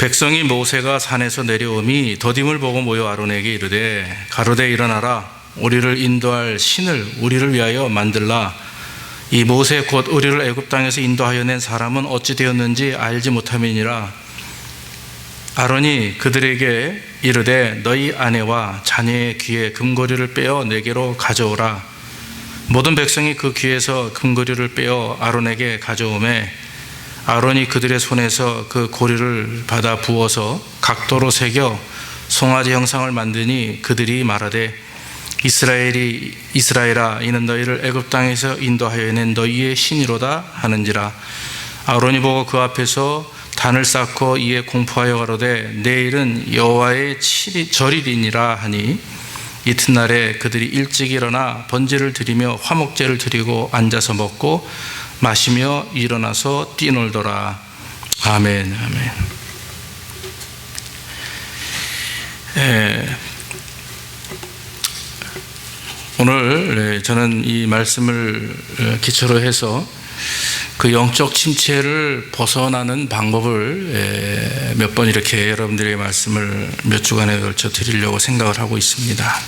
백성이 모세가 산에서 내려오미 더딤을 보고 모여 아론에게 이르되 가로되 일어나라 우리를 인도할 신을 우리를 위하여 만들라. 이 모세 곧 우리를 애굽 땅에서 인도하여 낸 사람은 어찌 되었는지 알지 못함이니라. 아론이 그들에게 이르되 너희 아내와 자녀의 귀에 금고리를 빼어 내게로 가져오라. 모든 백성이 그 귀에서 금고리를 빼어 아론에게 가져오매 아론이 그들의 손에서 그 고리를 받아 부어서 각도로 새겨 송아지 형상을 만드니 그들이 말하되 이스라엘아 이는 너희를 애굽 땅에서 인도하여 낸 너희의 신이로다 하는지라. 아론이 보고 그 앞에서 단을 쌓고 이에 공포하여 가로되 내일은 여호와의 절이니라 하니 이튿날에 그들이 일찍 일어나 번제를 드리며 화목제를 드리고 앉아서 먹고 마시며 일어나서 뛰놀더라. 아멘. 오늘 저는 이 말씀을 기초로 해서 그 영적 침체를 벗어나는 방법을 몇 번 이렇게 여러분들의 말씀을 몇 주간에 걸쳐 드리려고 생각을 하고 있습니다.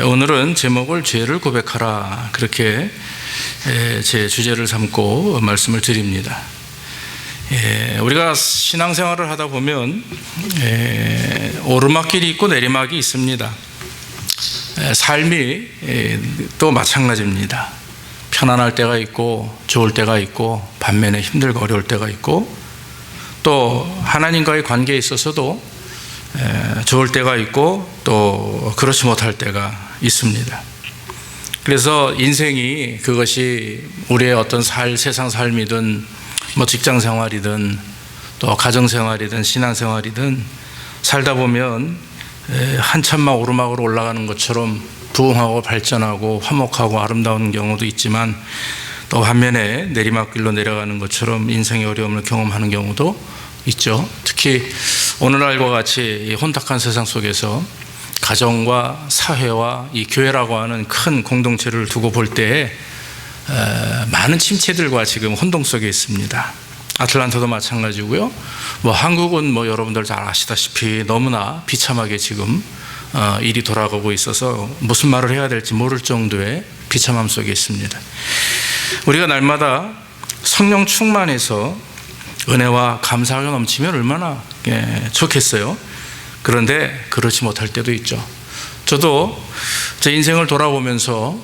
오늘은 제목을 죄를 고백하라 그렇게 제 주제를 삼고 말씀을 드립니다. 우리가 신앙생활을 하다 보면 오르막길이 있고 내리막이 있습니다. 삶이 또 마찬가지입니다. 편안할 때가 있고 좋을 때가 있고 반면에 힘들고 어려울 때가 있고 또 하나님과의 관계에 있어서도 좋을 때가 있고 또 그렇지 못할 때가 있습니다. 그래서 인생이 그것이 우리의 어떤 세상 삶이든 뭐 직장 생활이든 또 가정 생활이든 신앙 생활이든 살다 보면 한참 막 오르막으로 올라가는 것처럼 부흥하고 발전하고 화목하고 아름다운 경우도 있지만 또 반면에 내리막길로 내려가는 것처럼 인생의 어려움을 경험하는 경우도 있죠. 특히 오늘날과 같이 이 혼탁한 세상 속에서 가정과 사회와 이 교회라고 하는 큰 공동체를 두고 볼 때에 많은 침체들과 지금 혼동 속에 있습니다. 아틀란타도 마찬가지고요. 뭐 한국은 뭐 여러분들 잘 아시다시피 너무나 비참하게 지금 일이 돌아가고 있어서 무슨 말을 해야 될지 모를 정도의 비참함 속에 있습니다. 우리가 날마다 성령 충만해서 은혜와 감사가 넘치면 얼마나 좋겠어요. 그런데 그렇지 못할 때도 있죠. 저도 제 인생을 돌아보면서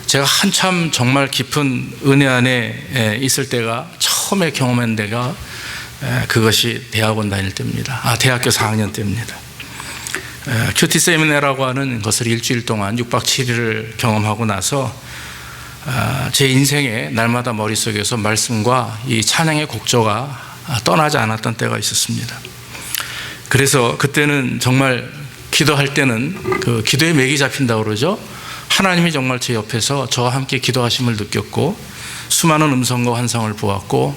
제가 한참 정말 깊은 은혜 안에 있을 때가 처음에 경험한 데가 그것이 대학원 다닐 때입니다. 대학교 4학년 때입니다. 큐티 세미나라고 하는 것을 일주일 동안 6박 7일을 경험하고 나서 제 인생에 날마다 머릿속에서 말씀과 이 찬양의 곡조가 떠나지 않았던 때가 있었습니다. 그래서 그때는 정말 기도할 때는 그 기도의 맥이 잡힌다고 그러죠. 하나님이 정말 제 옆에서 저와 함께 기도하심을 느꼈고 수많은 음성과 환상을 보았고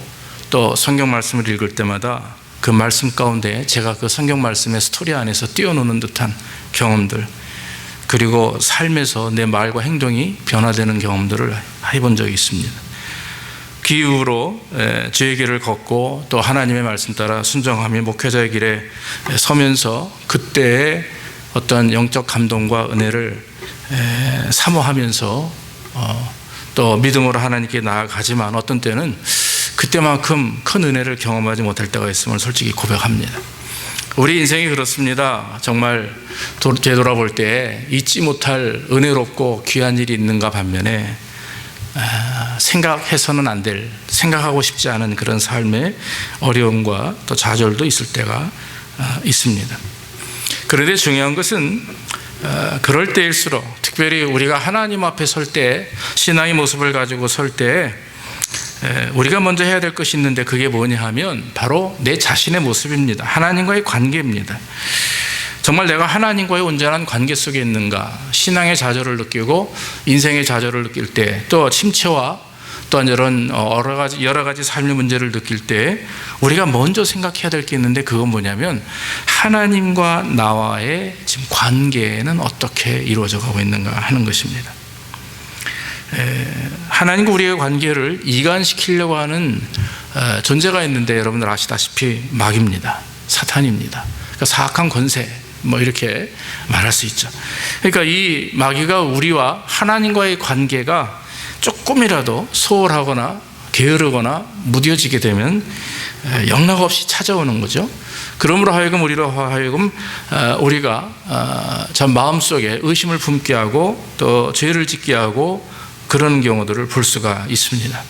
또 성경 말씀을 읽을 때마다 그 말씀 가운데 제가 그 성경 말씀의 스토리 안에서 뛰어노는 듯한 경험들 그리고 삶에서 내 말과 행동이 변화되는 경험들을 해본 적이 있습니다. 그 이후로 주의 길을 걷고 또 하나님의 말씀 따라 순종하며 목회자의 길에 서면서 그때의 어떤 영적 감동과 은혜를 사모하면서 또 믿음으로 하나님께 나아가지만 어떤 때는 그때만큼 큰 은혜를 경험하지 못할 때가 있음을 솔직히 고백합니다. 우리 인생이 그렇습니다. 정말 되돌아볼 때 잊지 못할 은혜롭고 귀한 일이 있는가 반면에 생각해서는 안 될, 생각하고 싶지 않은 그런 삶의 어려움과 또 좌절도 있을 때가 있습니다. 그런데 중요한 것은 그럴 때일수록 특별히 우리가 하나님 앞에 설 때 신앙의 모습을 가지고 설 때 우리가 먼저 해야 될 것이 있는데 그게 뭐냐 하면 바로 내 자신의 모습입니다. 하나님과의 관계입니다. 정말 내가 하나님과의 온전한 관계 속에 있는가, 신앙의 좌절을 느끼고 인생의 좌절을 느낄 때 또 침체와 또 이런 여러 가지 삶의 문제를 느낄 때 우리가 먼저 생각해야 될 게 있는데 그건 뭐냐면 하나님과 나와의 지금 관계는 어떻게 이루어져 가고 있는가 하는 것입니다. 하나님과 우리의 관계를 이간시키려고 하는 존재가 있는데 여러분들 아시다시피 마귀입니다. 사탄입니다. 그러니까 사악한 권세 이렇게 말할 수 있죠. 그러니까 이 마귀가 우리와 하나님과의 관계가 조금이라도 소홀하거나 게으르거나 무뎌지게 되면 영락없이 찾아오는 거죠. 그러므로 하여금 우리가 참 마음속에 의심을 품게 하고 또 죄를 짓게 하고 그런 경우들을 볼 수가 있습니다.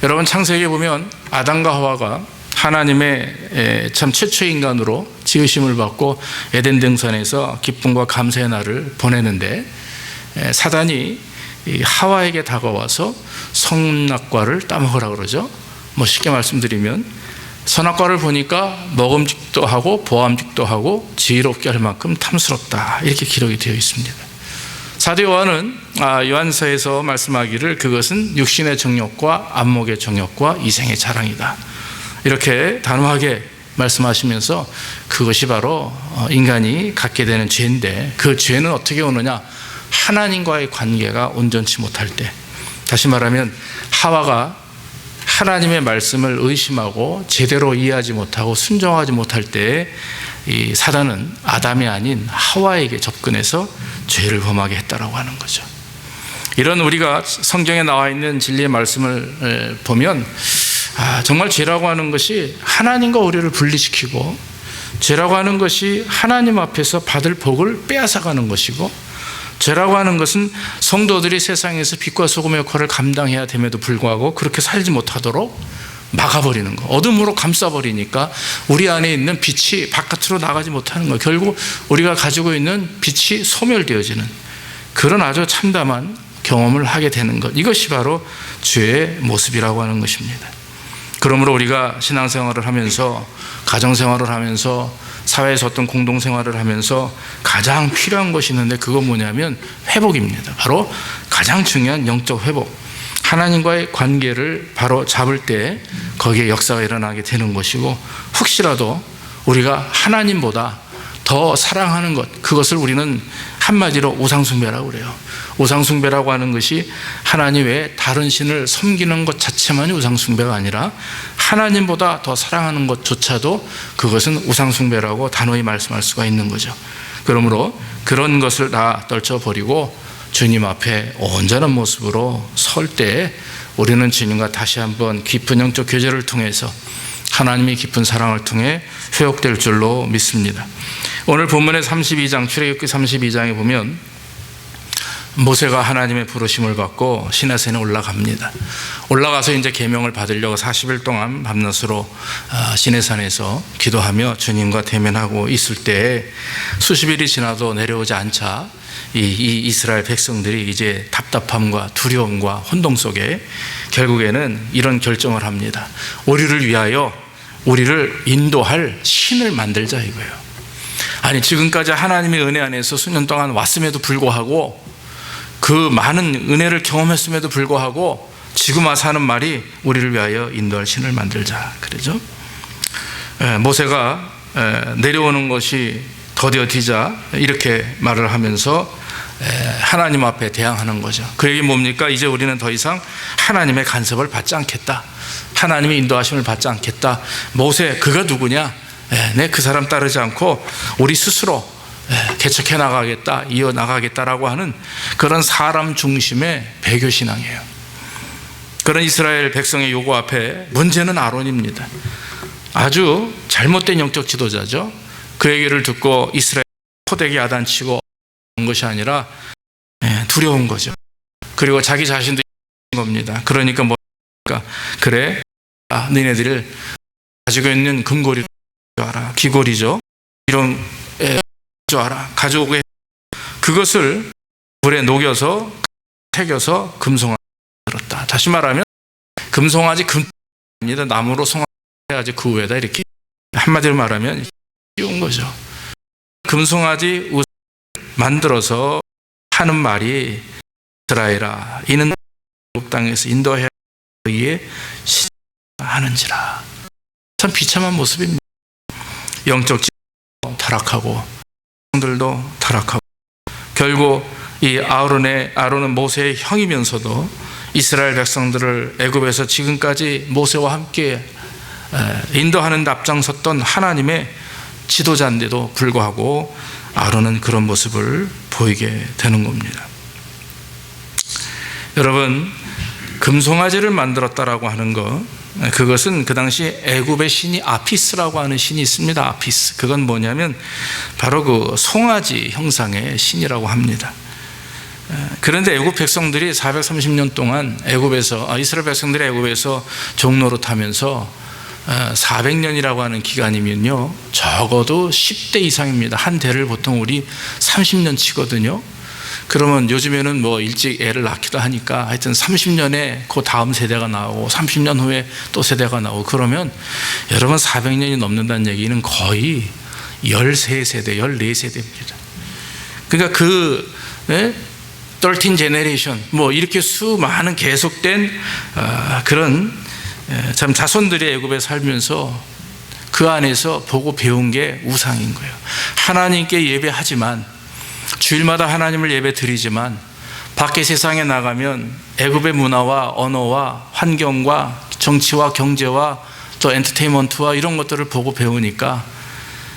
여러분 창세기에 보면 아담과 하와가 하나님의 참 최초의 인간으로 지으심을 받고 에덴 동산에서 기쁨과 감사의 날을 보내는데 사단이 하와에게 다가와서 선악과를 따먹으라 그러죠. 쉽게 말씀드리면 선악과를 보니까 먹음직도 하고 보암직도 하고 지혜롭게 할 만큼 탐스럽다 이렇게 기록이 되어 있습니다. 사도 요한은 요한서에서 말씀하기를 그것은 육신의 정욕과 안목의 정욕과 이생의 자랑이다 이렇게 단호하게 말씀하시면서 그것이 바로 인간이 갖게 되는 죄인데 그 죄는 어떻게 오느냐, 하나님과의 관계가 온전치 못할 때, 다시 말하면 하와가 하나님의 말씀을 의심하고 제대로 이해하지 못하고 순종하지 못할 때 이 사단은 아담이 아닌 하와에게 접근해서 죄를 범하게 했다라고 하는 거죠. 이런 우리가 성경에 나와 있는 진리의 말씀을 보면 정말 죄라고 하는 것이 하나님과 우리를 분리시키고 죄라고 하는 것이 하나님 앞에서 받을 복을 빼앗아가는 것이고 죄라고 하는 것은 성도들이 세상에서 빛과 소금의 역할을 감당해야 됨에도 불구하고 그렇게 살지 못하도록 막아버리는 거, 어둠으로 감싸버리니까 우리 안에 있는 빛이 바깥으로 나가지 못하는 거, 결국 우리가 가지고 있는 빛이 소멸되어지는 그런 아주 참담한 경험을 하게 되는 것, 이것이 바로 죄의 모습이라고 하는 것입니다. 그러므로 우리가 신앙생활을 하면서 가정생활을 하면서 사회에서 어떤 공동생활을 하면서 가장 필요한 것이 있는데 그건 뭐냐면 회복입니다. 바로 가장 중요한 영적 회복, 하나님과의 관계를 바로 잡을 때 거기에 역사가 일어나게 되는 것이고, 혹시라도 우리가 하나님보다 더 사랑하는 것, 그것을 우리는 한마디로 우상숭배라고 그래요. 우상숭배라고 하는 것이 하나님 외에 다른 신을 섬기는 것 자체만이 우상숭배가 아니라 하나님보다 더 사랑하는 것조차도 그것은 우상숭배라고 단호히 말씀할 수가 있는 거죠. 그러므로 그런 것을 다 떨쳐버리고 주님 앞에 온전한 모습으로 설 때 우리는 주님과 다시 한번 깊은 영적 교제를 통해서 하나님의 깊은 사랑을 통해 회복될 줄로 믿습니다. 오늘 본문의 32장, 출애굽기 32장에 보면 모세가 하나님의 부르심을 받고 시내산에 올라갑니다. 올라가서 이제 계명을 받으려고 40일 동안 밤낮으로 시내산에서 기도하며 주님과 대면하고 있을 때 수십 일이 지나도 내려오지 않자 이 이스라엘 백성들이 이제 답답함과 두려움과 혼동 속에 결국에는 이런 결정을 합니다. 우리를 위하여 우리를 인도할 신을 만들자 이거예요. 아니, 지금까지 하나님의 은혜 안에서 수년 동안 왔음에도 불구하고, 그 많은 은혜를 경험했음에도 불구하고 지금 와서 하는 말이 우리를 위하여 인도할 신을 만들자 그러죠. 모세가 내려오는 것이 더뎌지자 이렇게 말을 하면서 하나님 앞에 대항하는 거죠. 그 얘기 뭡니까? 이제 우리는 더 이상 하나님의 간섭을 받지 않겠다, 하나님의 인도하심을 받지 않겠다. 모세, 그가 누구냐? 내 그 사람 따르지 않고 우리 스스로 개척해 나가겠다, 이어 나가겠다라고 하는 그런 사람 중심의 배교신앙이에요. 그런 이스라엘 백성의 요구 앞에 문제는 아론입니다. 아주 잘못된 영적 지도자죠. 그 얘기를 듣고 이스라엘 포대기 야단치고 온 것이 아니라 두려운 거죠. 그리고 자기 자신도 겁니다. 그러니까 뭐니까, 그래, 너네들을 가지고 있는 금고리 알아, 귀고리죠, 이런 줄 알아, 가지고 그것을 불에 녹여서 새겨서 금송아지 들었다. 다시 말하면 금송아지 금입니다. 나무로 송아지 그 위에다 이렇게, 한마디로 말하면 씌운 거죠. 금송아지 우상을 만들어서 하는 말이 이스라엘아, 이는 애굽 땅에서 인도하여 의에 하는지라. 참 비참한 모습입니다. 영적 타락하고 들도 타락하고, 결국 이 아론은 모세의 형이면서도 이스라엘 백성들을 애굽에서 지금까지 모세와 함께 인도하는 데 앞장섰던 하나님의 지도자인데도 불구하고 아론은 그런 모습을 보이게 되는 겁니다. 여러분, 금송아지를 만들었다라고 하는 것, 그것은 그 당시 애굽의 신이 아피스라고 하는 신이 있습니다. 아피스. 그건 뭐냐면 바로 그 송아지 형상의 신이라고 합니다. 그런데 애굽 백성들이 430년 동안 이스라엘 백성들이 애굽에서 종노릇하면서 400년이라고 하는 기간이면요, 적어도 10대 이상입니다. 한 대를 보통 우리 30년 치거든요. 그러면 요즘에는 뭐 일찍 애를 낳기도 하니까 하여튼 30년에 그 다음 세대가 나오고 30년 후에 또 세대가 나오고, 그러면 여러분 400년이 넘는다는 얘기는 거의 13세대, 14세대입니다. 그러니까 13 제네레이션, 뭐 이렇게 수많은 계속된 그런 참 자손들이 애굽에 살면서 그 안에서 보고 배운 게 우상인 거예요. 하나님께 예배하지만, 주일마다 하나님을 예배 드리지만 밖에 세상에 나가면 애굽의 문화와 언어와 환경과 정치와 경제와 또 엔터테인먼트와 이런 것들을 보고 배우니까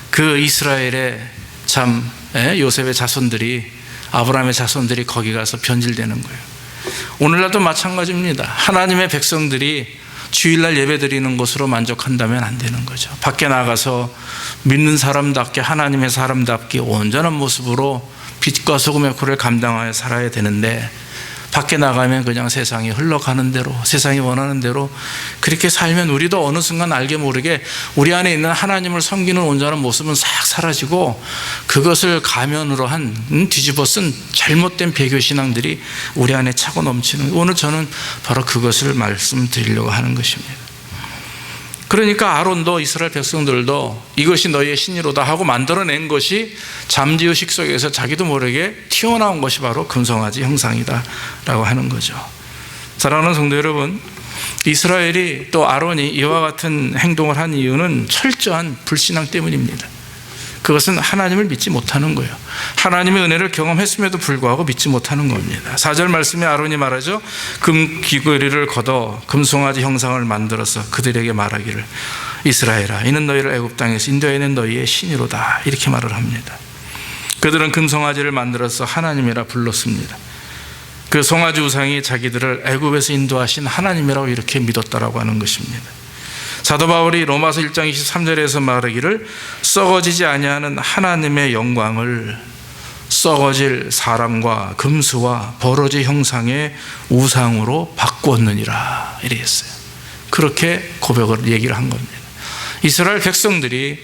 그 이스라엘의 참 요셉의 자손들이, 아브라함의 자손들이 거기 가서 변질되는 거예요. 오늘날도 마찬가지입니다. 하나님의 백성들이 주일날 예배 드리는 것으로 만족한다면 안 되는 거죠. 밖에 나가서 믿는 사람답게, 하나님의 사람답게 온전한 모습으로 빛과 소금의 굴을 감당하여 살아야 되는데, 밖에 나가면 그냥 세상이 흘러가는 대로, 세상이 원하는 대로 그렇게 살면 우리도 어느 순간 알게 모르게 우리 안에 있는 하나님을 섬기는 온전한 모습은 싹 사라지고, 그것을 가면으로 한 뒤집어 쓴 잘못된 배교신앙들이 우리 안에 차고 넘치는, 오늘 저는 바로 그것을 말씀드리려고 하는 것입니다. 그러니까 아론도 이스라엘 백성들도 이것이 너희의 신이로다 하고 만들어낸 것이 잠재의식 속에서 자기도 모르게 튀어나온 것이 바로 금송아지 형상이다 라고 하는 거죠. 사랑하는 성도 여러분, 이스라엘이 또 아론이 이와 같은 행동을 한 이유는 철저한 불신앙 때문입니다. 그것은 하나님을 믿지 못하는 거예요. 하나님의 은혜를 경험했음에도 불구하고 믿지 못하는 겁니다. 4절 말씀에 아론이 말하죠. 금 귀걸이를 걷어 금송아지 형상을 만들어서 그들에게 말하기를, 이스라엘아, 이는 너희를 애굽 땅에서 인도해낸 너희의 신이로다, 이렇게 말을 합니다. 그들은 금송아지를 만들어서 하나님이라 불렀습니다. 그 송아지 우상이 자기들을 애굽에서 인도하신 하나님이라고 이렇게 믿었다라고 하는 것입니다. 사도 바울이 로마서 1장 23절에서 말하기를, 썩어지지 아니하는 하나님의 영광을 썩어질 사람과 금수와 버러지 형상의 우상으로 바꾸었느니라, 이렇게 했어요. 그렇게 고백을 얘기를 한 겁니다. 이스라엘 백성들이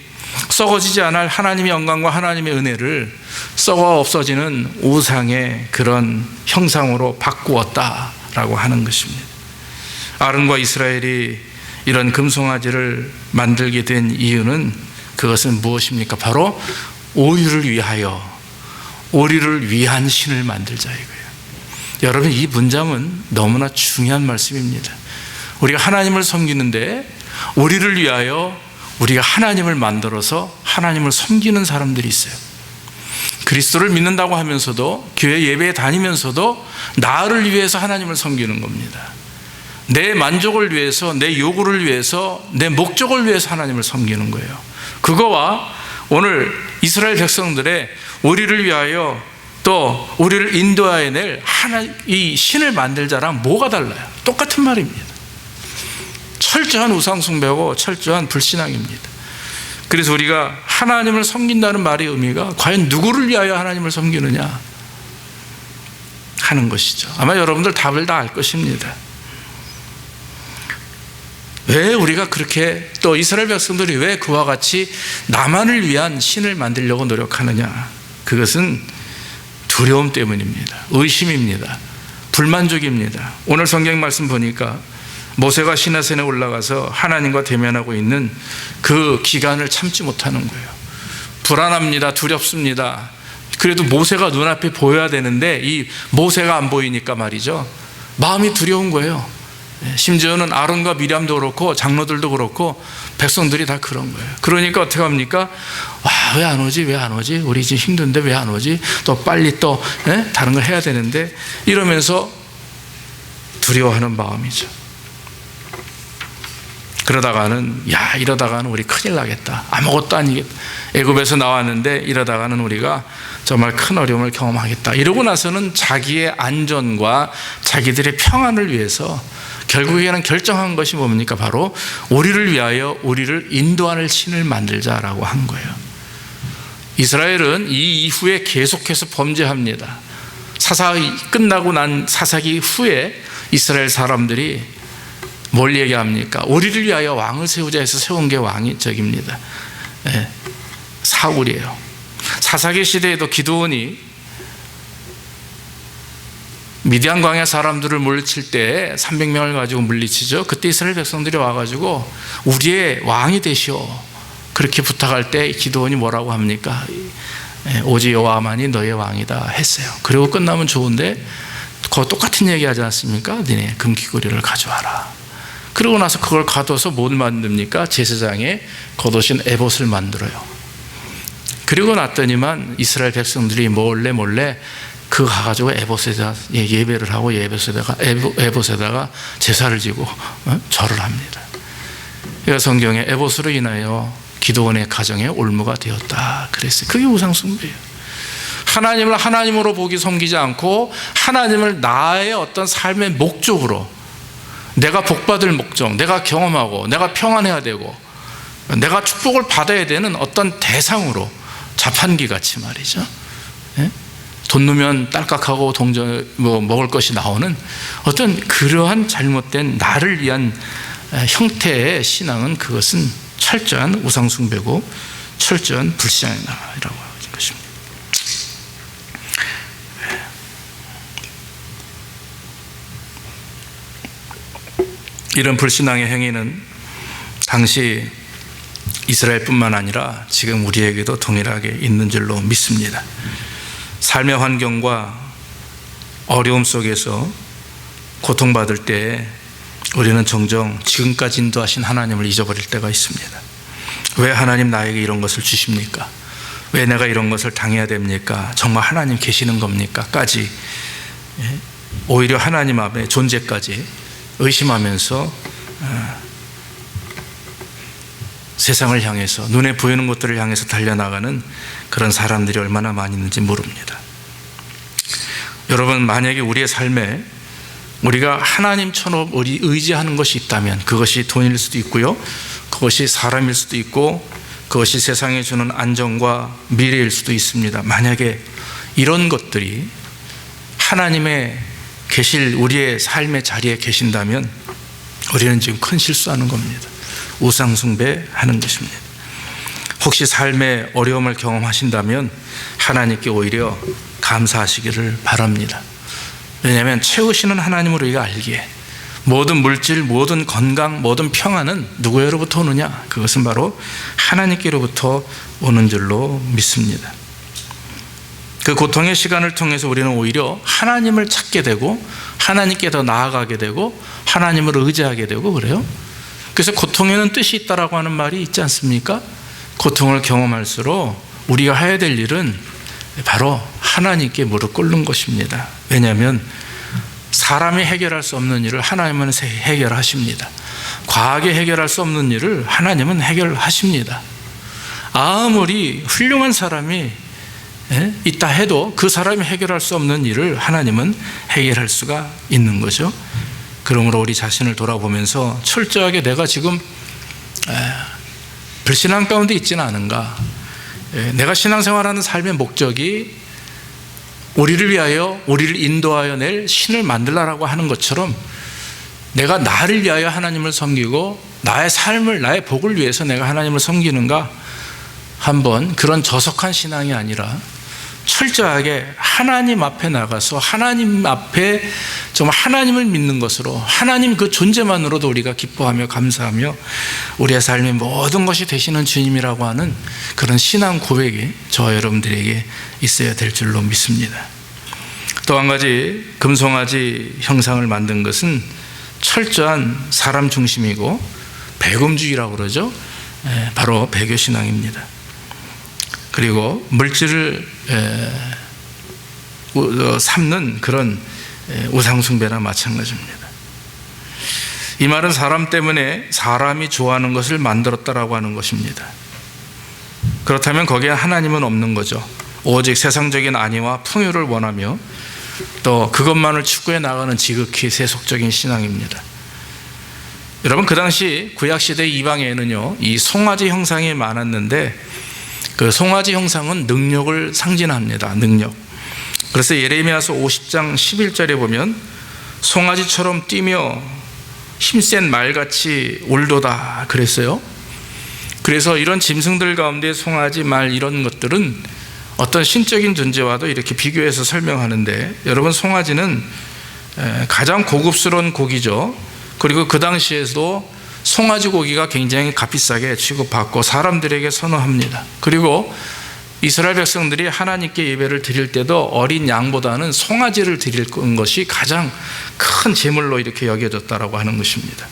썩어지지 않을 하나님의 영광과 하나님의 은혜를 썩어 없어지는 우상의 그런 형상으로 바꾸었다라고 하는 것입니다. 아론과 이스라엘이 이런 금송아지를 만들게 된 이유는, 그것은 무엇입니까? 바로 우리를 위한 신을 만들자 이거예요. 여러분, 이 문장은 너무나 중요한 말씀입니다. 우리가 하나님을 섬기는데 우리를 위하여 우리가 하나님을 만들어서 하나님을 섬기는 사람들이 있어요. 그리스도를 믿는다고 하면서도, 교회 예배에 다니면서도 나를 위해서 하나님을 섬기는 겁니다. 내 만족을 위해서, 내 요구를 위해서, 내 목적을 위해서 하나님을 섬기는 거예요. 그거와 오늘 이스라엘 백성들의 우리를 위하여 또 우리를 인도하여 낼 이 신을 만들자랑 뭐가 달라요? 똑같은 말입니다. 철저한 우상 숭배하고 철저한 불신앙입니다. 그래서 우리가 하나님을 섬긴다는 말의 의미가 과연 누구를 위하여 하나님을 섬기느냐 하는 것이죠. 아마 여러분들 답을 다 알 것입니다. 왜 우리가 그렇게, 또 이스라엘 백성들이 왜 그와 같이 나만을 위한 신을 만들려고 노력하느냐? 그것은 두려움 때문입니다. 의심입니다. 불만족입니다. 오늘 성경 말씀 보니까 모세가 시내산에 올라가서 하나님과 대면하고 있는 그 기간을 참지 못하는 거예요. 불안합니다. 두렵습니다. 그래도 모세가 눈앞에 보여야 되는데 이 모세가 안 보이니까 말이죠, 마음이 두려운 거예요. 심지어는 아론과 미리암도 그렇고 장로들도 그렇고 백성들이 다 그런 거예요. 그러니까 어떻게 합니까? 왜 안 오지? 왜 안 오지? 우리 지금 힘든데 왜 안 오지? 또 빨리 또 다른 걸 해야 되는데, 이러면서 두려워하는 마음이죠. 그러다가는 이러다가는 우리 큰일 나겠다. 아무것도 아니겠다. 애굽에서 나왔는데 이러다가는 우리가 정말 큰 어려움을 경험하겠다. 이러고 나서는 자기의 안전과 자기들의 평안을 위해서 결국에는 결정한 것이 뭡니까? 바로 우리를 위하여 우리를 인도하는 신을 만들자라고 한 거예요. 이스라엘은 이 이후에 계속해서 범죄합니다. 사사기 끝나고 난 사사기 후에 이스라엘 사람들이 뭘 얘기합니까? 우리를 위하여 왕을 세우자 해서 세운 게 왕이 저깁니다. 사울이에요. 사사기 시대에도 기드온이 미디안 광야 사람들을 물리칠 때 300명을 가지고 물리치죠. 그때 이스라엘 백성들이 와가지고 우리의 왕이 되시오 그렇게 부탁할 때 기드온이 뭐라고 합니까? 오직 여호와만이 너의 왕이다 했어요. 그리고 끝나면 좋은데 그거 똑같은 얘기 하지 않습니까? 너네 금귀걸이를 가져와라. 그러고 나서 그걸 가둬서 뭘 만듭니까? 제사장에 겉옷인 에봇을 만들어요. 그리고 났더니만 이스라엘 백성들이 몰래 그 가가지고 에봇에다 예배를 하고 에봇에다가 제사를 지고 절을 합니다. 그러니까 성경에 에봇으로 인하여 기드온의 가정에 올무가 되었다 그랬어요. 그게 우상숭배예요. 하나님을 하나님으로 보기 섬기지 않고 하나님을 나의 어떤 삶의 목적으로, 내가 복받을 목적, 내가 경험하고 내가 평안해야 되고 내가 축복을 받아야 되는 어떤 대상으로 자판기같이 말이죠. 돈 넣으면 딸깍하고 먹을 것이 나오는 어떤 그러한 잘못된 나를 위한 형태의 신앙은 그것은 철저한 우상숭배고 철저한 불신앙이라고 하는 것입니다. 이런 불신앙의 행위는 당시 이스라엘뿐만 아니라 지금 우리에게도 동일하게 있는 줄로 믿습니다. 삶의 환경과 어려움 속에서 고통받을 때 우리는 종종 지금까지 인도하신 하나님을 잊어버릴 때가 있습니다. 왜 하나님 나에게 이런 것을 주십니까? 왜 내가 이런 것을 당해야 됩니까? 정말 하나님 계시는 겁니까? 까지 오히려 하나님 앞에 존재까지 의심하면서 세상을 향해서 눈에 보이는 것들을 향해서 달려나가는 그런 사람들이 얼마나 많이 있는지 모릅니다. 여러분, 만약에 우리의 삶에 우리가 하나님처럼 우리 의지하는 것이 있다면 그것이 돈일 수도 있고요, 그것이 사람일 수도 있고, 그것이 세상에 주는 안정과 미래일 수도 있습니다. 만약에 이런 것들이 하나님의 계실 우리의 삶의 자리에 계신다면 우리는 지금 큰 실수하는 겁니다. 우상숭배하는 것입니다. 혹시 삶의 어려움을 경험하신다면 하나님께 오히려 감사하시기를 바랍니다. 왜냐하면 채우시는 하나님을 우리가 알기에 모든 물질, 모든 건강, 모든 평안은 누구로부터 오느냐? 그것은 바로 하나님께로부터 오는 줄로 믿습니다. 그 고통의 시간을 통해서 우리는 오히려 하나님을 찾게 되고 하나님께 더 나아가게 되고 하나님을 의지하게 되고 그래요. 그래서 고통에는 뜻이 있다라고 하는 말이 있지 않습니까? 고통을 경험할수록 우리가 해야 될 일은 바로 하나님께 무릎 꿇는 것입니다. 왜냐하면 사람이 해결할 수 없는 일을 하나님은 해결하십니다. 과학이 해결할 수 없는 일을 하나님은 해결하십니다. 아무리 훌륭한 사람이 있다 해도 그 사람이 해결할 수 없는 일을 하나님은 해결할 수가 있는 거죠. 그러므로 우리 자신을 돌아보면서 철저하게 내가 지금 불신앙 가운데 있지는 않은가, 내가 신앙생활하는 삶의 목적이 우리를 위하여 우리를 인도하여 낼 신을 만들라라고 하는 것처럼 내가 나를 위하여 하나님을 섬기고 나의 삶을, 나의 복을 위해서 내가 하나님을 섬기는가, 한번 그런 저속한 신앙이 아니라 철저하게 하나님 앞에 나가서 하나님 앞에 정말 하나님을 믿는 것으로, 하나님 그 존재만으로도 우리가 기뻐하며 감사하며 우리의 삶의 모든 것이 되시는 주님이라고 하는 그런 신앙 고백이 저와 여러분들에게 있어야 될 줄로 믿습니다. 또 한 가지, 금송아지 형상을 만든 것은 철저한 사람 중심이고 배금주의라고 그러죠. 바로 배교신앙입니다. 그리고 물질을 삼는 그런 우상숭배나 마찬가지입니다. 이 말은 사람 때문에 사람이 좋아하는 것을 만들었다라고 하는 것입니다. 그렇다면 거기에 하나님은 없는 거죠. 오직 세상적인 안위와 풍요를 원하며 또 그것만을 추구해 나가는 지극히 세속적인 신앙입니다. 여러분, 그 당시 구약시대 이방에는요, 이 송아지 형상이 많았는데 그 송아지 형상은 능력을 상징합니다. 능력. 그래서 예레미야서 50장 11절에 보면 송아지처럼 뛰며 힘센 말같이 울도다 그랬어요. 그래서 이런 짐승들 가운데 송아지, 말 이런 것들은 어떤 신적인 존재와도 이렇게 비교해서 설명하는데, 여러분, 송아지는 가장 고급스러운 고기죠. 그리고 그 당시에도 송아지 고기가 굉장히 값비싸게 취급받고 사람들에게 선호합니다. 그리고 이스라엘 백성들이 하나님께 예배를 드릴 때도 어린 양보다는 송아지를 드릴 것이 가장 큰 제물로 이렇게 여겨졌다라고 하는 것입니다.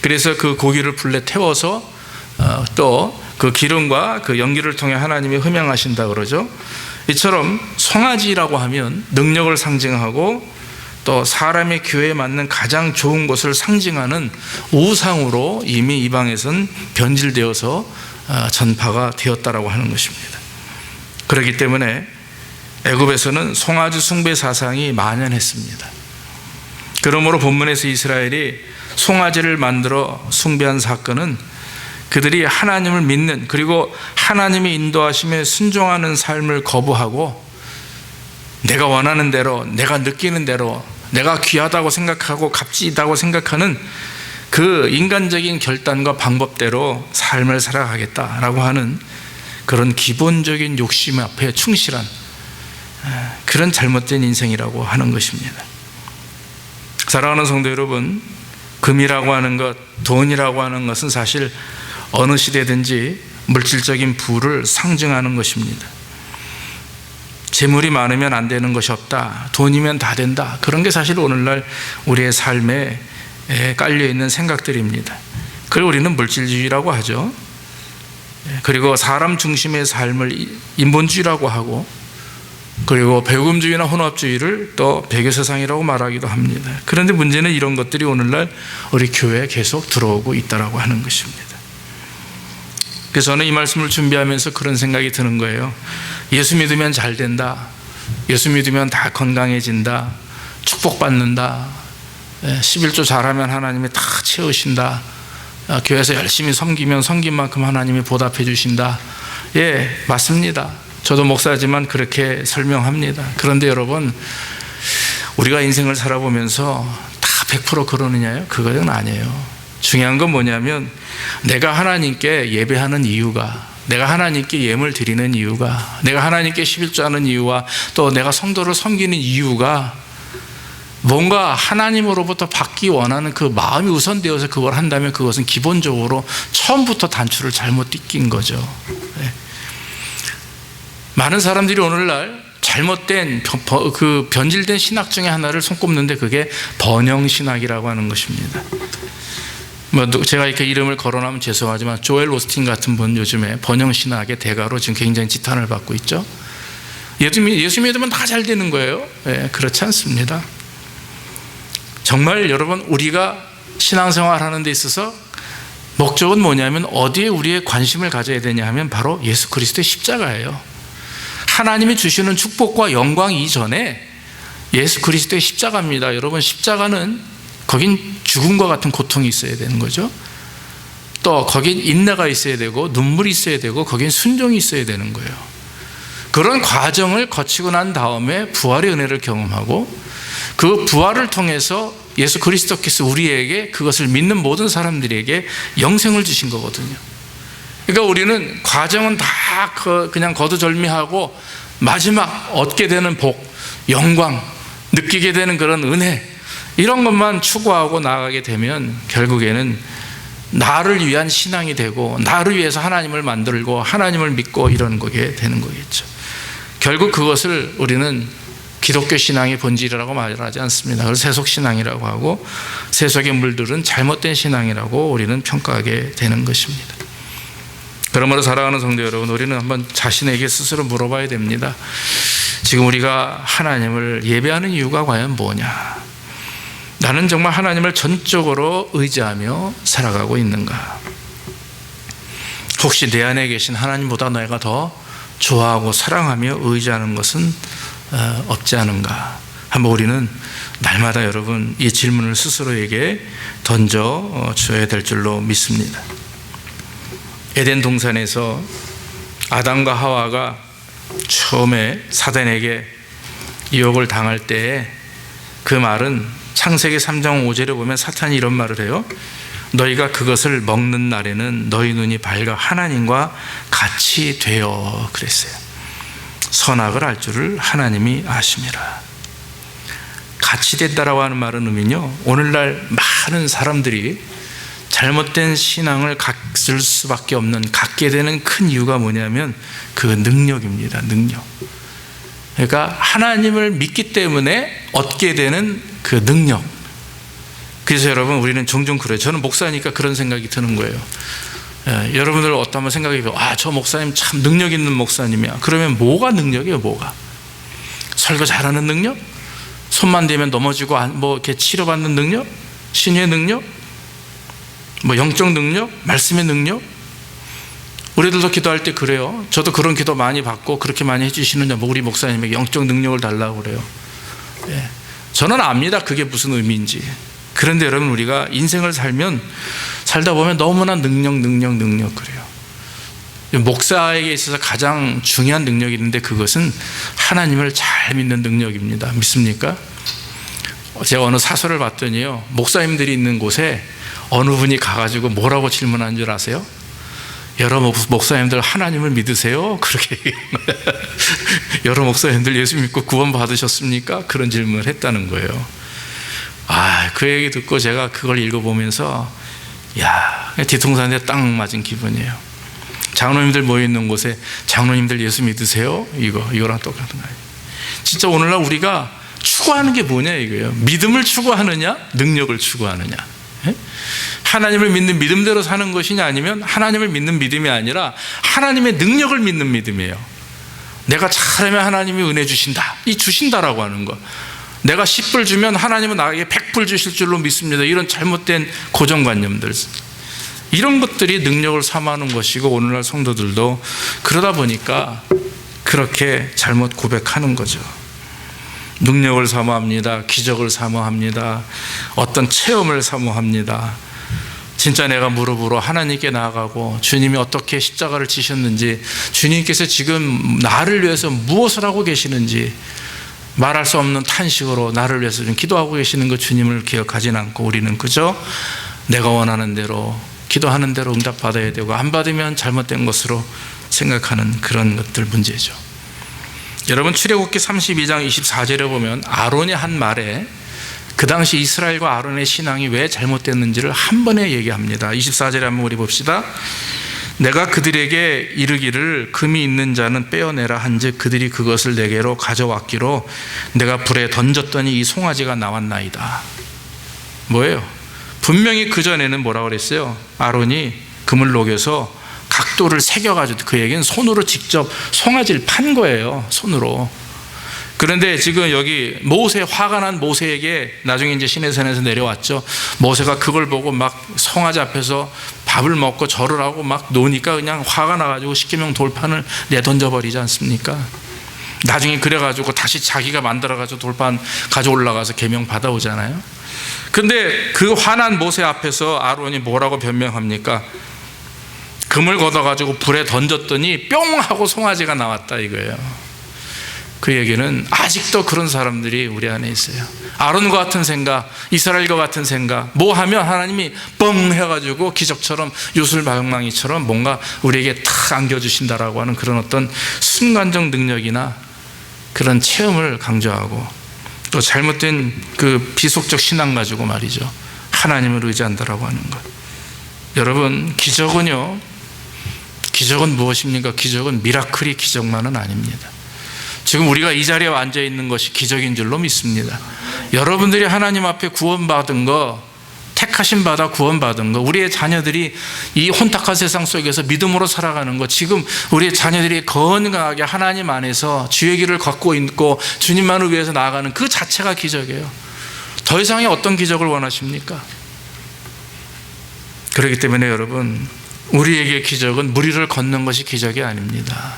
그래서 그 고기를 불에 태워서 또 그 기름과 그 연기를 통해 하나님이 흠양하신다 그러죠. 이처럼 송아지라고 하면 능력을 상징하고 또 사람의 교회에 맞는 가장 좋은 것을 상징하는 우상으로 이미 이방에선 변질되어서 전파가 되었다라고 하는 것입니다. 그렇기 때문에 애굽에서는 송아지 숭배 사상이 만연했습니다. 그러므로 본문에서 이스라엘이 송아지를 만들어 숭배한 사건은 그들이 하나님을 믿는, 그리고 하나님의 인도하심에 순종하는 삶을 거부하고 내가 원하는 대로, 내가 느끼는 대로, 내가 귀하다고 생각하고 값지다고 생각하는 그 인간적인 결단과 방법대로 삶을 살아가겠다라고 하는 그런 기본적인 욕심 앞에 충실한 그런 잘못된 인생이라고 하는 것입니다. 사랑하는 성도 여러분, 금이라고 하는 것, 돈이라고 하는 것은 사실 어느 시대든지 물질적인 부를 상징하는 것입니다. 재물이 많으면 안 되는 것이 없다, 돈이면 다 된다, 그런 게 사실 오늘날 우리의 삶에 깔려있는 생각들입니다. 그걸 우리는 물질주의라고 하죠. 그리고 사람 중심의 삶을 인본주의라고 하고, 그리고 배움주의나 혼합주의를 또 배교세상이라고 말하기도 합니다. 그런데 문제는 이런 것들이 오늘날 우리 교회에 계속 들어오고 있다고 하는 것입니다. 그래서 저는 이 말씀을 준비하면서 그런 생각이 드는 거예요. 예수 믿으면 잘 된다, 예수 믿으면 다 건강해진다, 축복받는다, 11조 잘하면 하나님이 다 채우신다, 교회에서 열심히 섬기면 섬긴 만큼 하나님이 보답해 주신다. 예, 맞습니다. 저도 목사지만 그렇게 설명합니다. 그런데 여러분, 우리가 인생을 살아보면서 다 100% 그러느냐요? 그건 아니에요. 중요한 건 뭐냐면 내가 하나님께 예배하는 이유가, 내가 하나님께 예물 드리는 이유가, 내가 하나님께 11조 하는 이유와 또 내가 성도를 섬기는 이유가 뭔가 하나님으로부터 받기 원하는 그 마음이 우선되어서 그걸 한다면 그것은 기본적으로 처음부터 단추를 잘못 낀 거죠. 네. 많은 사람들이 오늘날 잘못된 그 변질된 신학 중에 하나를 손꼽는데 그게 번영신학이라고 하는 것입니다. 제가 이렇게 이름을 거론하면 죄송하지만 조엘 오스틴 같은 분 요즘에 번영신학의 대가로 지금 굉장히 지탄을 받고 있죠. 예수 믿으면 다 잘 되는 거예요? 네, 그렇지 않습니다. 정말 여러분, 우리가 신앙생활 하는 데 있어서 목적은 뭐냐면 어디에 우리의 관심을 가져야 되냐 하면 바로 예수 그리스도의 십자가예요. 하나님이 주시는 축복과 영광 이전에 예수 그리스도의 십자가입니다. 여러분, 십자가는 거긴 죽음과 같은 고통이 있어야 되는 거죠. 또 거긴 인내가 있어야 되고 눈물이 있어야 되고 거긴 순종이 있어야 되는 거예요. 그런 과정을 거치고 난 다음에 부활의 은혜를 경험하고 그 부활을 통해서 예수 그리스도께서 우리에게, 그것을 믿는 모든 사람들에게 영생을 주신 거거든요. 그러니까 우리는 과정은 다 그냥 거두절미하고 마지막 얻게 되는 복, 영광, 느끼게 되는 그런 은혜, 이런 것만 추구하고 나아가게 되면 결국에는 나를 위한 신앙이 되고 나를 위해서 하나님을 만들고 하나님을 믿고 이런 거게 되는 거겠죠. 결국 그것을 우리는 기독교 신앙의 본질이라고 말하지 않습니다. 그래서 세속신앙이라고 하고 세속의 물들은 잘못된 신앙이라고 우리는 평가하게 되는 것입니다. 그러므로 사랑하는 성도 여러분, 우리는 한번 자신에게 스스로 물어봐야 됩니다. 지금 우리가 하나님을 예배하는 이유가 과연 뭐냐? 나는 정말 하나님을 전적으로 의지하며 살아가고 있는가? 혹시 내 안에 계신 하나님보다 내가 더 좋아하고 사랑하며 의지하는 것은 없지 않은가? 한번 우리는 날마다 여러분 이 질문을 스스로에게 던져 줘야 될 줄로 믿습니다. 에덴 동산에서 아담과 하와가 처음에 사단에게 유혹을 당할 때에 그 말은 창세기 3장 5절에 보면 사탄이 이런 말을 해요. 너희가 그것을 먹는 날에는 너희 눈이 밝아 하나님과 같이 되어 그랬어요. 선악을 알 줄을 하나님이 아심이라. 같이 된다라고 하는 말은 의미는요, 오늘날 많은 사람들이 잘못된 신앙을 갖을 수밖에 없는, 갖게 되는 큰 이유가 뭐냐면 그 능력입니다. 능력. 그러니까 하나님을 믿기 때문에 얻게 되는 그 능력. 그래서 여러분 우리는 종종 그래요. 저는 목사니까 그런 생각이 드는 거예요. 여러분들 어떠면 생각해 보면 저 목사님 참 능력 있는 목사님이야. 그러면 뭐가 능력이에요? 뭐가? 설교 잘하는 능력? 손만 대면 넘어지고 뭐 이렇게 치료받는 능력? 신의 능력? 뭐 영적 능력? 말씀의 능력? 우리들도 기도할 때 그래요. 저도 그런 기도 많이 받고 그렇게 많이 해주시는 우리 목사님에게 영적 능력을 달라고 그래요. 저는 압니다. 그게 무슨 의미인지. 그런데 여러분 우리가 인생을 살다 보면 너무나 능력 그래요. 목사에게 있어서 가장 중요한 능력이 있는데 그것은 하나님을 잘 믿는 능력입니다. 믿습니까? 제가 어느 사설을 봤더니요, 목사님들이 있는 곳에 어느 분이 가가지고 뭐라고 질문한 줄 아세요? 여러 목사님들 하나님을 믿으세요? 그렇게 여러 목사님들 예수 믿고 구원 받으셨습니까? 그런 질문을 했다는 거예요. 그 얘기 듣고 제가 그걸 읽어보면서 뒤통수한테 딱 맞은 기분이에요. 장로님들 모여있는 곳에 장로님들 예수 믿으세요? 이거랑 똑같은 거예요. 진짜 오늘날 우리가 추구하는 게 뭐냐 이거예요. 믿음을 추구하느냐 능력을 추구하느냐. 하나님을 믿는 믿음대로 사는 것이냐, 아니면 하나님을 믿는 믿음이 아니라 하나님의 능력을 믿는 믿음이에요. 내가 잘하면 하나님이 은혜 주신다, 이 주신다라고 하는 거. 내가 10불 주면 하나님은 나에게 100불 주실 줄로 믿습니다. 이런 잘못된 고정관념들, 이런 것들이 능력을 삼아하는 것이고, 오늘날 성도들도 그러다 보니까 그렇게 잘못 고백하는 거죠. 능력을 사모합니다. 기적을 사모합니다. 어떤 체험을 사모합니다. 진짜 내가 무릎으로 하나님께 나아가고 주님이 어떻게 십자가를 지셨는지, 주님께서 지금 나를 위해서 무엇을 하고 계시는지 말할 수 없는 탄식으로 나를 위해서 좀 기도하고 계시는 것, 주님을 기억하진 않고 우리는 그저 내가 원하는 대로, 기도하는 대로 응답받아야 되고 안 받으면 잘못된 것으로 생각하는 그런 것들 문제죠. 여러분 출애굽기 32장 24절에 보면 아론이 한 말에 그 당시 이스라엘과 아론의 신앙이 왜 잘못됐는지를 한 번에 얘기합니다. 24절에 한번 우리 봅시다. 내가 그들에게 이르기를 금이 있는 자는 빼어내라 한즉 그들이 그것을 내게로 가져왔기로 내가 불에 던졌더니 이 송아지가 나왔나이다. 뭐예요? 분명히 그전에는 뭐라고 그랬어요? 아론이 금을 녹여서 각도를 새겨가지고 그 얘기는 손으로 직접 송아지를 판 거예요. 손으로. 그런데 지금 여기 모세, 화가 난 모세에게 나중에 이제 시내산에서 내려왔죠. 모세가 그걸 보고 막 송아지 앞에서 밥을 먹고 절을 하고 막 노니까 그냥 화가 나가지고 십계명 돌판을 내던져버리지 않습니까? 나중에 그래가지고 다시 자기가 만들어가지고 돌판 가져 올라가서 계명 받아오잖아요. 근데 그 화난 모세 앞에서 아론이 뭐라고 변명합니까? 금을 걷어가지고 불에 던졌더니 뿅 하고 송아지가 나왔다 이거예요. 그 얘기는 아직도 그런 사람들이 우리 안에 있어요. 아론과 같은 생각, 이스라엘과 같은 생각, 뭐 하면 하나님이 뻥 해가지고 기적처럼 요술방망이처럼 뭔가 우리에게 탁 안겨주신다라고 하는 그런 어떤 순간적 능력이나 그런 체험을 강조하고, 또 잘못된 그 비속적 신앙 가지고 말이죠, 하나님을 의지한다라고 하는 것. 여러분 기적은요, 기적은 무엇입니까? 기적은 미라클이 기적만은 아닙니다. 지금 우리가 이 자리에 앉아 있는 것이 기적인 줄로 믿습니다. 여러분들이 하나님 앞에 구원받은 거, 택하심 받아 구원받은 거, 우리의 자녀들이 이 혼탁한 세상 속에서 믿음으로 살아가는 거, 지금 우리의 자녀들이 건강하게 하나님 안에서 주의 길을 걷고 있고 주님만을 위해서 나아가는 그 자체가 기적이에요. 더 이상의 어떤 기적을 원하십니까? 그렇기 때문에 여러분, 우리에게 기적은 무리를 걷는 것이 기적이 아닙니다.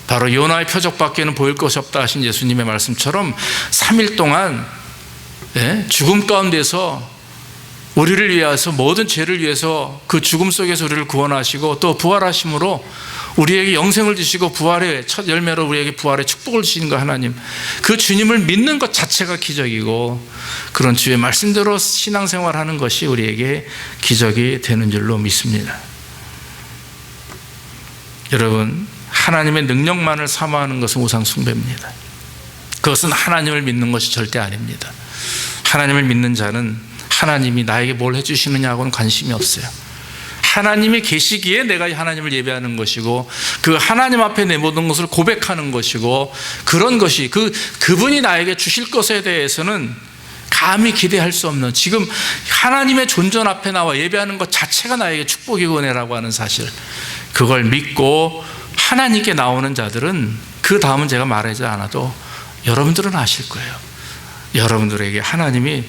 바로 요나의 표적밖에는 보일 것이 없다 하신 예수님의 말씀처럼 3일 동안 죽음 가운데서 우리를 위해서, 모든 죄를 위해서 그 죽음 속에서 우리를 구원하시고 또 부활하심으로 우리에게 영생을 주시고 부활의 첫 열매로 우리에게 부활의 축복을 주시는 거 하나님, 그 주님을 믿는 것 자체가 기적이고 그런 주의 말씀대로 신앙생활하는 것이 우리에게 기적이 되는 줄로 믿습니다. 여러분, 하나님의 능력만을 사모하는 것은 우상 숭배입니다. 그것은 하나님을 믿는 것이 절대 아닙니다. 하나님을 믿는 자는 하나님이 나에게 뭘 해주시느냐고는 관심이 없어요. 하나님이 계시기에 내가 하나님을 예배하는 것이고 그 하나님 앞에 내 모든 것을 고백하는 것이고 그런 것이 그분이 나에게 주실 것에 대해서는 감히 기대할 수 없는, 지금 하나님의 존전 앞에 나와 예배하는 것 자체가 나에게 축복이고 은혜라고 하는 사실, 그걸 믿고 하나님께 나오는 자들은 그 다음은 제가 말하지 않아도 여러분들은 아실 거예요. 여러분들에게 하나님이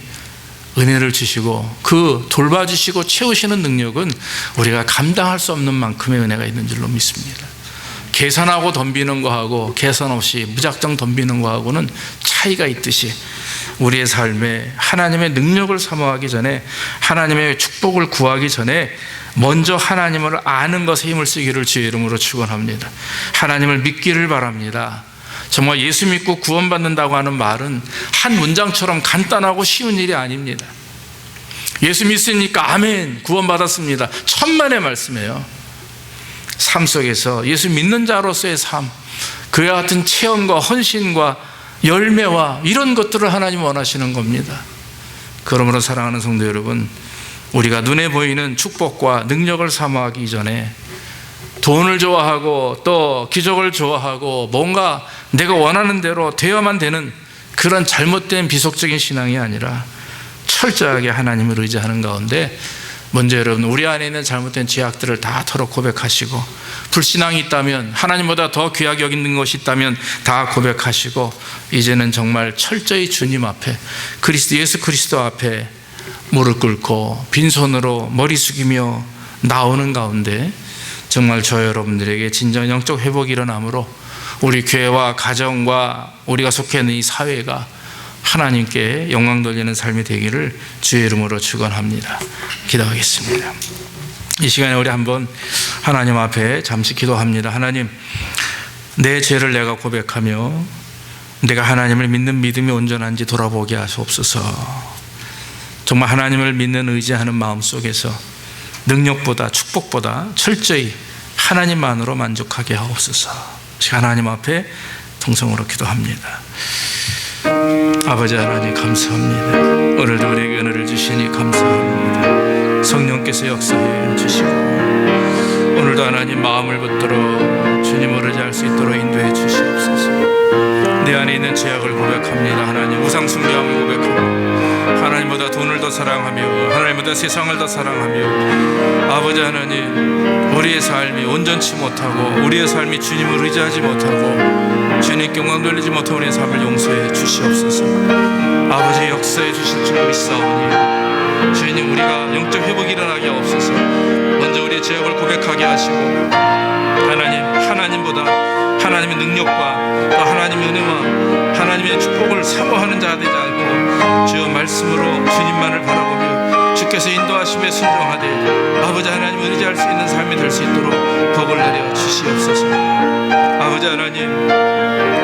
은혜를 주시고 그 돌봐주시고 채우시는 능력은 우리가 감당할 수 없는 만큼의 은혜가 있는 줄로 믿습니다. 계산하고 덤비는 거하고 계산 없이 무작정 덤비는 거하고는 차이가 있듯이 우리의 삶에 하나님의 능력을 사모하기 전에, 하나님의 축복을 구하기 전에 먼저 하나님을 아는 것에 힘을 쓰기를 주의 이름으로 축원합니다. 하나님을 믿기를 바랍니다. 정말 예수 믿고 구원받는다고 하는 말은 한 문장처럼 간단하고 쉬운 일이 아닙니다. 예수 믿으니까 아멘, 구원받았습니다, 천만의 말씀이에요. 삶 속에서 예수 믿는 자로서의 삶, 그와 같은 체험과 헌신과 열매와 이런 것들을 하나님 원하시는 겁니다. 그러므로 사랑하는 성도 여러분, 우리가 눈에 보이는 축복과 능력을 사모하기 이전에 돈을 좋아하고 또 기적을 좋아하고 뭔가 내가 원하는 대로 되어야만 되는 그런 잘못된 비속적인 신앙이 아니라 철저하게 하나님을 의지하는 가운데 먼저 여러분, 우리 안에 있는 잘못된 죄악들을 다 털어 고백하시고, 불신앙이 있다면, 하나님보다 더 귀하게 여기는 것이 있다면 다 고백하시고, 이제는 정말 철저히 주님 앞에, 예수 그리스도 앞에 무릎 꿇고 빈손으로 머리 숙이며 나오는 가운데 정말 저 여러분들에게 진정 영적 회복이 일어나므로 우리 교회와 가정과 우리가 속해 있는 이 사회가 하나님께 영광 돌리는 삶이 되기를 주의 이름으로 축원합니다. 기도하겠습니다. 이 시간에 우리 한번 하나님 앞에 잠시 기도합니다. 하나님, 내 죄를 내가 고백하며 내가 하나님을 믿는 믿음이 온전한지 돌아보게 하시옵소서. 정말 하나님을 믿는 의지하는 마음 속에서 능력보다 축복보다 철저히 하나님만으로 만족하게 하옵소서. 하나님 앞에 통성으로 기도합니다. 아버지 하나님, 감사합니다. 오늘도 우리에게 은혜를 주시니 감사합니다. 성령께서 역사해 주시고 오늘도 하나님 마음을 붙들어 주님을 의지할 수 있도록 인도해 주시옵소서. 내 안에 있는 죄악을 고백합니다. 하나님, 우상 숭배함을 고백합니다. 하나님보다 돈을 더 사랑하며 하나님보다 세상을 더 사랑하며 아버지 하나님, 우리의 삶이 온전치 못하고 우리의 삶이 주님을 의지하지 못하고 주님께 영광 돌리지 못하고 우리의 삶을 용서해 주시옵소서. 아버지, 역사해 주실 줄 믿사오니 주님, 우리가 영적 회복이 일어나게 하옵소서. 먼저 우리의 죄악을 고백하게 하시고 하나님보다 하나님의 능력과 또 하나님의 은혜와 하나님의 축복을 사모하는 자가 되지 않고 주의 말씀으로 주님만을 바라보며 주께서 인도하심에 순종하되 아버지 하나님을 의지할 수 있는 삶이 될 수 있도록 복을 내려 주시옵소서. 아버지 하나님,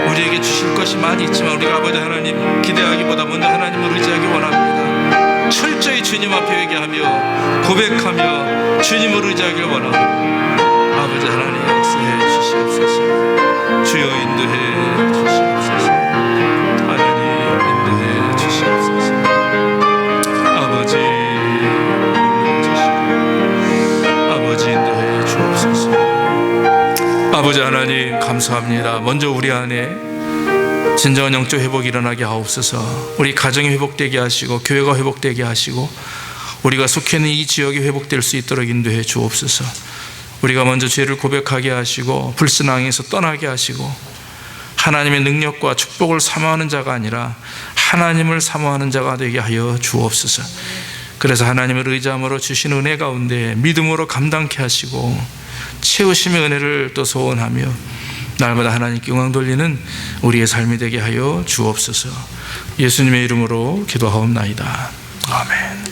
우리에게 주실 것이 많이 있지만 우리가 아버지 하나님 기대하기보다 먼저 하나님을 의지하기 원합니다. 철저히 주님 앞에 회개하며 고백하며 주님을 의지하길 원합니다. 아버지 하나님, 역사해 주시옵소서. 주여 인도해 주시옵소서. 하나님 인도해 주시옵소서. 아버지 인도해 주옵소서. 아버지 하나님, 감사합니다. 먼저 우리 안에 진정한 영적 회복이 일어나게 하옵소서. 우리 가정이 회복되게 하시고 교회가 회복되게 하시고 우리가 속해 있는 이 지역이 회복될 수 있도록 인도해 주옵소서. 우리가 먼저 죄를 고백하게 하시고 불신앙에서 떠나게 하시고 하나님의 능력과 축복을 사모하는 자가 아니라 하나님을 사모하는 자가 되게 하여 주옵소서. 그래서 하나님을 의지함으로 주신 은혜 가운데 믿음으로 감당케 하시고 채우심의 은혜를 또 소원하며 날마다 하나님께 영광 돌리는 우리의 삶이 되게 하여 주옵소서. 예수님의 이름으로 기도하옵나이다. 아멘.